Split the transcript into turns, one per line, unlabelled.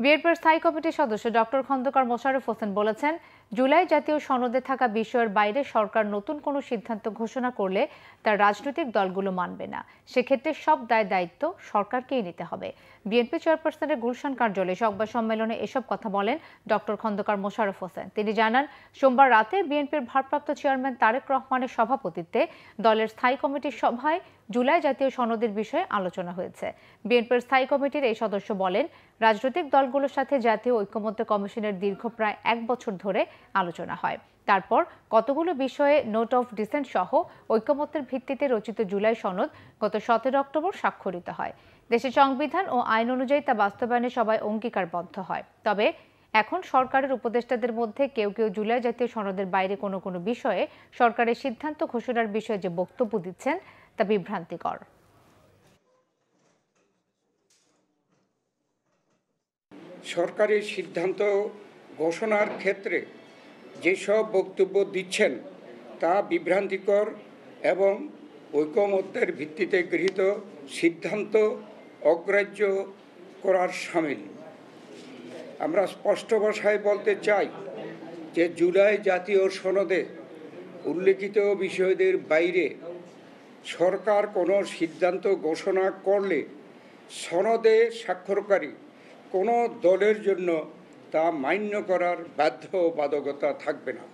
বিএনপির স্থায়ী কমিটির সদস্য ডক্টর খন্দকার মোশাররফ হোসেন বলেছেন, জুলাই জাতীয় সনদে থাকা বিষয়ের বাইরে সরকার নতুন কোনো সিদ্ধান্ত ঘোষণা করলে তার রাজনৈতিক দলগুলো মানবে না। সেক্ষেত্রে সব দায়িত্ব সরকারকেই নিতে হবে। বিএনপি চেয়ারপারসনের গুলশান কার্যালয়ে সংবাদ সম্মেলনে এসব কথা বলেন ডক্টর খন্দকার মোশাররফ হোসেন। তিনি জানান, সোমবার রাতে বিএনপির ভারপ্রাপ্ত চেয়ারম্যান তারেক রহমানের সভাপতিত্বে দলের স্থায়ী কমিটির সভায় জুলাই জাতীয় সনদের বিষয়ে আলোচনা হয়েছে। বিএনপির স্থায়ী কমিটির এই সদস্য বলেন, রাজনৈতিক দলগুলোর সাথে জাতীয় ঐকমত্য কমিশনের দীর্ঘ প্রায় 1 বছর ধরে আলোচনা হয়। তারপর কতগুলো বিষয়ে নোট অফ ডিসেন্ট সহ ঐকমত্যের ভিত্তিতে রচিত জুলাই সনদ গত 17 অক্টোবর স্বাক্ষরিত হয়। দেশের সংবিধান ও আইন অনুযায়ী তা বাস্তবায়নে সবাই অঙ্গীকারবদ্ধ হয়। তবে এখন সরকারের উপদেষ্টাদের মধ্যে কেউ জুলাই জাতীয় সনদের বাইরে কোনো বিষয়ে সরকারের সিদ্ধান্ত ঘোষণার বিষয়ে যে বক্তব্য দিচ্ছেন তা বিভ্রান্তিকর।
সরকারের সিদ্ধান্ত ঘোষণার ক্ষেত্রে যেসব বক্তব্য দিচ্ছেন তা বিভ্রান্তিকর এবং ঐকমত্যের ভিত্তিতে গৃহীত সিদ্ধান্ত অগ্রাহ্য করার শামিল। আমরা স্পষ্ট ভাষায় বলতে চাই যে জুলাই জাতীয় সনদে উল্লেখিত বিষয়দের বাইরে সরকার কোনো সিদ্ধান্ত ঘোষণা করলে সনদে স্বাক্ষরকারী কোনো দলের জন্য তা মান্য করার বাধ্যবাধকতা থাকবে না।